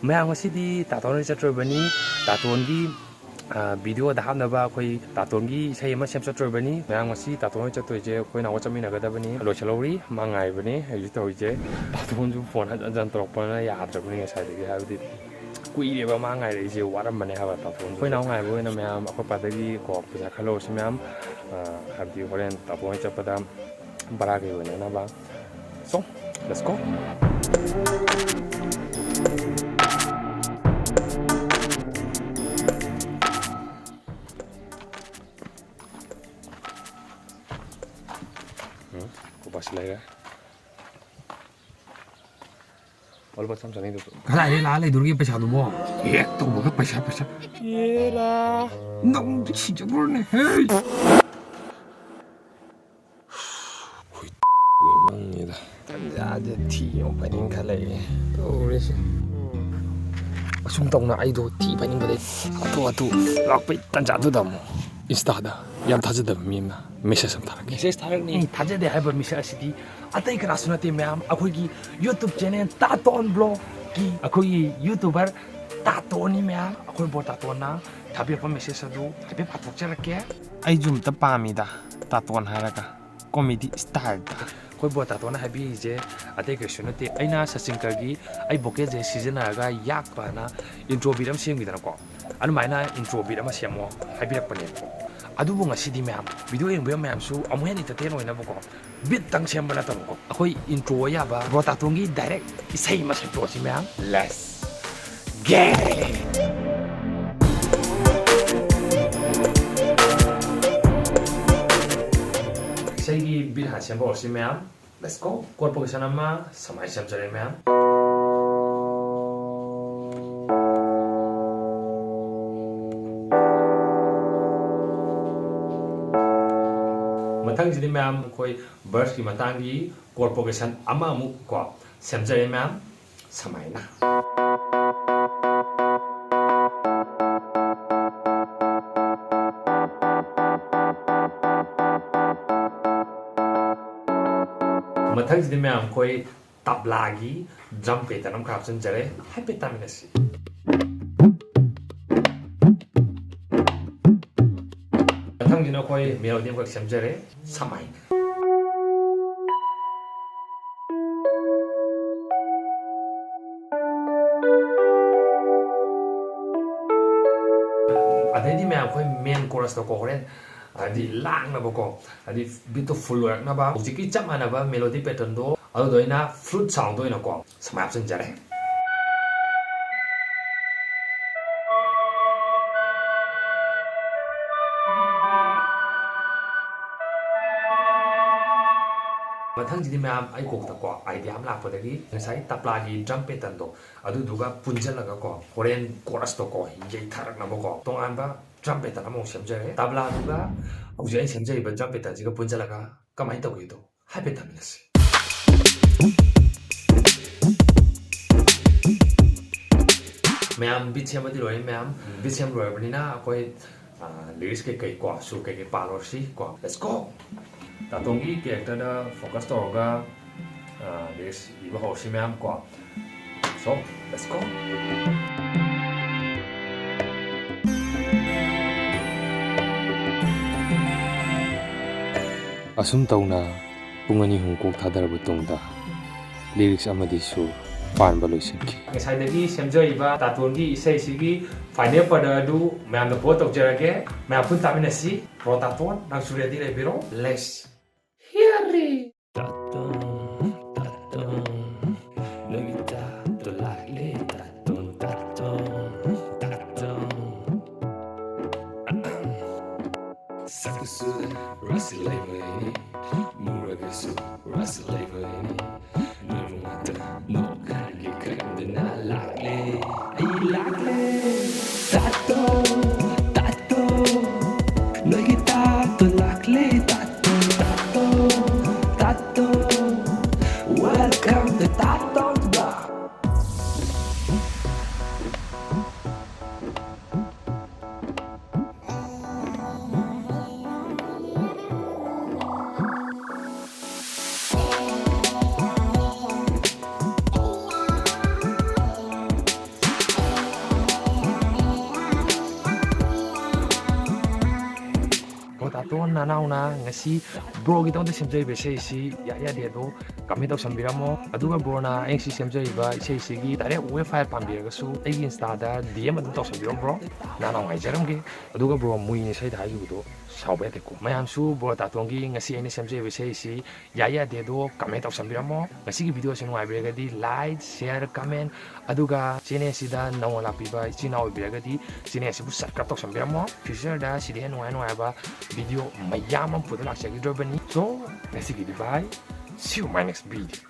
ꯃꯌꯥꯝ ꯉꯁꯤꯗꯤ ꯇꯥꯇꯣꯟ ꯆꯠꯇ꯭ꯔꯕꯅꯤ ꯇꯥꯇꯣꯟꯒꯤ ꯚꯤꯗꯤꯑꯣꯗ ꯍꯥꯞꯅꯕ ꯑꯩꯈꯣꯏ ꯇꯥꯇꯣꯟꯒꯤ ꯏꯁꯩ ꯑꯃ ꯁꯦꯝ ꯆꯠꯇ꯭ꯔꯕꯅꯤ ꯃꯌꯥꯝ ꯉꯁꯤ ꯇꯥꯇꯣꯟ ꯍꯣꯏ ꯆꯠꯇꯣꯏꯁꯦ ꯑꯩꯈꯣꯏ ꯅꯥꯎꯒ ꯆꯠꯃꯤꯟꯅꯒꯗꯕꯅꯤ ꯂꯣꯏꯁꯤꯜꯍꯧꯔꯤ ꯃꯥ ꯉꯥꯏꯕꯅꯤ ꯍꯧꯖꯤꯛ ꯇꯧꯔꯤꯁꯦ ꯇꯥꯇꯣꯟꯁꯨ ꯐꯣꯟ ꯍꯟꯖꯟ ꯍꯟꯖꯟ ꯇꯧꯔꯛꯄꯅ ꯌꯥꯗ꯭ꯔꯕꯅꯤ ꯉꯁꯥꯏꯗꯒꯤ ꯍꯥꯏꯕꯗꯤ ꯀꯨꯏꯔꯦꯕ ꯃꯥ ꯉꯥꯏꯔꯛꯏꯁꯦ ꯋꯥꯔꯝꯕꯅꯦ ꯍꯥꯏꯕ ꯇꯥꯇꯣꯟ ꯑꯩꯈꯣꯏ ꯅꯥꯎ ꯉꯥꯏꯕ ꯑꯣꯏꯅ ꯃꯌꯥꯝ ꯑꯩꯈꯣꯏ ꯄꯥꯗꯒꯤ ꯀꯣ ꯄꯩꯁꯥ ꯈꯜꯂꯧꯔꯁꯤ ꯃꯌꯥꯝ ꯍꯥꯏꯕꯗꯤ ꯍꯣꯔꯦꯟ ꯇꯥꯇꯣꯟ ꯍꯣꯏ ꯆꯠꯄꯗ ꯕꯔꯥꯒꯤ ꯑꯣꯏꯅꯅꯕ ꯁꯣ ꯂꯦꯠꯁ ꯒꯣ ꯀꯣꯄꯥꯁꯤ ꯂꯩꯔꯦ ꯂꯨꯄꯥ ꯆꯥꯝ ꯆꯅꯤꯗꯨꯁꯨ ꯀꯗꯥꯏꯗꯩ ꯂꯥꯛꯑ ꯂꯩꯗꯣꯔꯤꯒꯦ ꯄꯩꯁꯥꯗꯨꯕꯣ ꯍꯦꯛ ꯇꯧꯕꯒ ꯄꯩꯁꯥ ꯌꯦꯔꯥ ꯅꯪꯗꯤ ꯁꯤꯖꯕ꯭ꯔꯣꯅꯦ ꯍꯦ ꯃꯪꯅꯤꯗ ꯇꯟꯖꯥꯁꯦ ꯊꯤ ꯑꯃ ꯐꯥꯏꯅꯤꯡꯈꯠꯂꯛꯑꯦ ꯇꯧꯔꯤꯁꯦ ꯑꯁꯨꯝ ꯇꯧꯅ ꯑꯩꯗꯣ ꯊꯤ ꯐꯥꯏꯅꯤꯡꯕꯗꯩ ꯍꯥꯊꯨ ꯂꯥꯛꯄꯩ ꯇꯟꯖꯥꯗꯨꯗ ꯑꯃꯨꯛ ꯏꯟꯁꯇꯥꯗ ꯌꯥꯝ ꯊꯥꯖꯗꯕ ꯃꯤ ꯑꯃꯅ ꯃꯦꯁꯦꯖ ꯑꯃ ꯊꯥꯔꯛꯀꯦ ꯃꯦꯁꯦꯖ ꯊꯥꯔꯛꯅꯤ ꯊꯥꯖꯗꯦ ꯍꯥꯏꯕ ꯃꯤꯁꯛ ꯑꯁꯤꯗꯤ ꯑꯇꯩ ꯀꯅꯥꯁꯨ ꯅꯠꯇꯦ ꯃꯌꯥꯝ ꯑꯩꯈꯣꯏꯒꯤ ꯌꯨꯇꯨꯕ ꯆꯦꯅꯦꯜ ꯇꯥꯇꯣꯟ ꯕ꯭ꯂꯣꯒꯀꯤ ꯑꯩꯈꯣꯏꯒꯤ ꯌꯨꯇꯨꯕꯔ ꯇꯥꯇꯣꯟꯅꯤ ꯃꯌꯥꯝ ꯑꯩꯈꯣꯏ ꯕꯣꯔ ꯇꯥꯇꯣꯟꯅ ꯊꯥꯕꯤꯔꯛꯄ ꯃꯦꯁꯦꯖ ꯑꯗꯨ ꯍꯥꯏꯐꯦꯠ ꯄꯥꯊꯣꯛꯆꯔꯛꯀꯦ ꯑꯩꯁꯨ ꯑꯝꯇ ꯄꯥꯝꯃꯤꯗ ꯇꯥꯇꯣꯟ ꯍꯥꯏꯔꯒ ꯀꯣꯃꯦꯗꯤ ꯏꯁꯇꯥꯏꯜꯗ ꯑꯩꯈꯣꯏ ꯕꯣꯔ ꯇꯥꯇꯣꯟꯅ ꯍꯥꯏꯕꯤꯔꯤꯁꯦ ꯑꯇꯩ ꯀꯩꯁꯨ ꯅꯠꯇꯦ ꯑꯩꯅ ꯁꯆꯤꯟꯀꯔꯒꯤ ꯑꯩ ꯚꯣꯀꯦꯜꯁꯦ ꯁꯤꯖꯤꯟꯅꯔꯒ ꯌꯥꯛꯄꯅ ꯏꯟꯇ꯭ꯔꯣ ꯕꯤꯠ ꯑꯃ ꯁꯦꯝꯈꯤꯗꯅꯀꯣ ꯑꯗꯨꯃꯥꯏꯅ ꯏꯟꯇ꯭ꯔꯣ ꯕꯤꯠ ꯑꯃ ꯁꯦꯝꯃꯣ ꯍꯥꯏꯕꯤꯔꯛꯄꯅꯦꯕꯀꯣ ꯑꯗꯨꯕꯨ ꯉꯁꯤꯗꯤ ꯃꯌꯥꯝ ꯚꯤꯗꯤꯑꯣ ꯌꯦꯡꯕꯤꯕ ꯃꯌꯥꯝꯁꯨ ꯑꯃꯨꯛ ꯍꯦꯟꯅ ꯏꯟꯇꯔꯇꯦꯟ ꯑꯣꯏꯅꯕꯀꯣ ꯕꯤꯠꯇꯪ ꯁꯦꯝꯕ ꯅꯠꯇꯕꯀꯣ ꯑꯩꯈꯣꯏ ꯏꯟꯇ꯭ꯔꯣ ꯌꯥꯕ ꯕꯣꯔ ꯇꯥꯇꯣꯟꯒꯤ ꯗꯥꯏꯔꯦꯛ ꯏꯁꯩ ꯑꯃ ꯁꯦꯝꯗꯣꯛꯑꯁꯤ ꯃꯌꯥꯝ ꯂꯦꯠꯁ ꯒꯦꯠ 이세기 빌 하시 한번 오시면 Let's go 꼴 보기 전에 아마 서마이 샘절에면 ꯃꯊꯪꯁꯤꯗꯤ ꯃꯌꯥꯝ ꯑꯩꯈꯣꯏ ꯕꯔꯁꯀꯤ ꯃꯇꯥꯡꯒꯤ ꯀꯣꯔ ꯄ꯭ꯔꯣꯒ꯭ꯔꯦꯁꯟ ꯑꯃꯃꯨꯛ ꯀꯣ ꯁꯦꯝꯖꯔꯦ ꯃꯌꯥꯝ ꯁꯨꯃꯥꯏꯅ ꯃꯊꯪꯁꯤꯗꯤ ꯃꯌꯥꯝ ꯑꯩꯈꯣꯏ ꯇꯕ꯭ꯂꯥꯒꯤ ꯗ꯭ꯔꯝ ꯄꯦꯇꯔꯟ ꯑꯃ ꯍꯥꯞꯆꯤꯟꯖꯔꯦ ꯍꯥꯏꯐꯦꯠ ꯇꯥꯃꯤꯟꯅꯁꯤ ꯃꯊꯪꯁꯤꯅ ꯑꯩꯈꯣꯏ ꯃꯦꯂꯣꯗꯤ ꯑꯃꯈꯛ ꯁꯦꯝꯖꯔꯦ ꯁꯨꯃꯥꯏꯅ ꯑꯗꯩꯗꯤ ꯃꯌꯥꯝ ꯑꯩꯈꯣꯏ ꯃꯦꯟ ꯀꯣꯔꯁꯇꯀꯣ ꯍꯣꯔꯦꯟ ꯍꯥꯏꯗꯤ ꯂꯥꯡꯅꯕꯀꯣ ꯍꯥꯏꯗꯤ ꯕꯤꯠꯇꯣ ꯐꯨꯜ ꯑꯣꯏꯔꯛꯅꯕ ꯍꯧꯖꯤꯛꯀꯤ ꯆꯞ ꯃꯥꯟꯅꯕ ꯃꯦꯂꯣꯗꯤ ꯄꯦꯇꯔꯟꯗꯣ ꯑꯗꯨꯗꯣ ꯑꯩꯅ ꯐ꯭ꯂꯨꯠ ꯁꯥꯎꯟꯗ ꯑꯣꯏꯅꯀꯣ ꯁꯨꯃꯥꯏꯅ ꯍꯥꯞꯆꯤꯟꯖꯔꯦ ꯃꯊꯪꯁꯤꯗꯤ ꯃꯌꯥꯝ ꯑꯩ ꯀꯣꯛꯇꯀꯣ ꯑꯥꯏꯗꯤꯌꯥ ꯑꯃ ꯂꯥꯛꯄꯗꯒꯤ ꯉꯁꯥꯏ ꯇꯕ꯭ꯂꯥꯒꯤ ꯗ꯭ꯔꯝ ꯄꯦꯇꯔꯟꯗꯣ ꯑꯗꯨꯗꯨꯒ ꯄꯨꯟꯁꯤꯜꯂꯒꯀꯣ ꯍꯣꯔꯦꯟ ꯀꯣꯔꯁꯇꯣꯀꯣ ꯌꯩꯊꯔꯛꯅꯕꯀꯣ ꯇꯣꯉꯥꯟꯕ ꯗ꯭ꯔꯝ ꯄꯦꯇꯔꯟ ꯑꯃꯃꯨꯛ ꯁꯦꯝꯖꯔꯦ ꯇꯕ꯭ꯂꯥꯗꯨꯒ ꯍꯧꯖꯤꯛ ꯑꯩꯅ ꯁꯦꯝꯖꯔꯤꯕ ꯗ꯭ꯔꯝ ꯄꯦꯇꯔꯟꯁꯤꯒ ꯄꯨꯟꯁꯤꯜꯂꯒ ꯀꯃꯥꯏꯅ ꯇꯧꯒꯦꯗꯣ ꯍꯥꯏꯐꯦꯠ ꯇꯝꯃꯤꯟꯅꯁꯤ ꯃꯌꯥꯝ ꯕꯤꯠ ꯁꯦꯝꯕꯗꯤ ꯂꯣꯏꯔꯦ ꯃꯌꯥꯝ ꯕꯤꯠ ꯁꯦꯝ ꯂꯣꯏꯔꯕꯅꯤꯅ ꯑꯩꯈꯣꯏ ꯂꯤꯔꯤꯛꯁ ꯀꯩꯀꯩ ꯀꯣ ꯁꯨꯔ ꯀꯩꯀꯩ ꯄꯥꯜꯂꯨꯔꯁꯤ ꯀꯣ ꯂꯦꯠꯁ ꯒꯣ ꯇꯥꯇꯣꯟꯒꯤ ꯀꯦꯔꯦꯛꯇꯔꯗ ꯐꯣꯀꯁ ꯇꯧꯔꯒ ꯂꯤꯔꯤꯛꯁ ꯏꯕ ꯍꯧꯔꯁꯤ ꯃꯌꯥꯝ ꯀꯣ ꯁꯣ ꯂꯦꯠꯁ ꯒꯣ ꯑꯁꯨꯝ ꯇꯧꯅ ꯄꯨꯡ ꯑꯅꯤ ꯑꯍꯨꯝ ꯀꯣꯛ ꯊꯥꯗꯔꯕ ꯇꯨꯡꯗ ꯂꯤꯔꯤꯛꯁ ꯑꯃꯗꯤ ꯁꯨꯔ ꯄꯥꯟꯕ ꯂꯣꯏꯁꯤꯟꯈꯤ ꯉꯁꯥꯏꯗꯒꯤ ꯁꯦꯝꯖꯔꯤꯕ ꯇꯥꯇꯣꯟꯒꯤ ꯏꯁꯩꯁꯤꯒꯤ ꯐꯥꯏꯅꯦꯜ ꯄꯔꯗ ꯑꯗꯨ ꯃꯌꯥꯝꯗ ꯚꯣꯠ ꯇꯧꯖꯔꯒꯦ ꯃꯌꯥꯝ ꯄꯨꯟ ꯇꯥꯃꯤꯟꯅꯁꯤ ꯄ꯭ꯔꯣ ꯇꯥꯇꯣꯟ ꯅꯪꯁꯨ ꯔꯦꯗꯤ ꯂꯩꯕꯤꯔꯣ ꯂꯦꯠꯁ ꯍꯤꯌꯔ ꯇꯥꯇꯣꯟ ꯇꯥꯇꯣꯟ ꯅꯣꯏꯒꯤ ꯇꯥꯇꯣꯟ ꯂꯥꯛꯂꯦ ꯇꯥꯇꯣꯟ ꯇꯥꯇꯣꯟ ꯇꯥꯇꯣꯟ ꯁꯛꯁꯨ ꯔꯥꯁꯤ ꯂꯩꯕꯅꯤ ꯃꯨꯔꯒꯁꯨ ꯔꯥꯁꯤ ꯂꯩꯕꯅꯤ ꯅꯣꯏꯕꯨ ꯉꯥꯛꯇ ꯅꯣꯛꯍꯟꯒꯦ ꯈꯟꯗꯨꯅ ꯂꯥꯛꯂꯦ ꯑꯩ ꯂꯥꯛꯂꯦ ꯇꯥꯇꯣꯟ ꯇꯥꯇꯣꯟ ꯅꯣꯏꯒꯤ ꯇꯥꯇꯣꯟ ꯂꯥꯛꯂꯦ ꯇꯥꯇꯣꯟ ꯇꯥꯇꯣꯟ ꯇꯥꯇꯣꯟ welcome to Taton block Taton nanauna ngasi brogi tawda semjariba isei Yai Yade do comment tousinbirammo aduga brona engsi semjariba isei gi direct website pambiragasu aigi instada DM adum tousinbiram bro nanao ngaijaramge aduga bro muini sei da haibdo sauba yadeko mayamsu bro Tatongi ngasi aina semjariba isei Yai Yade do comment tousinbirammo ngasi gi video sinu haibirakadi like share comment aduga channel sida nawa lapiba ichina haibirakadi channel sibu subscribe tousinbirammo future da sidi nuai video mayam am photo laksagidrobani so ngasi gi bye see you in my next video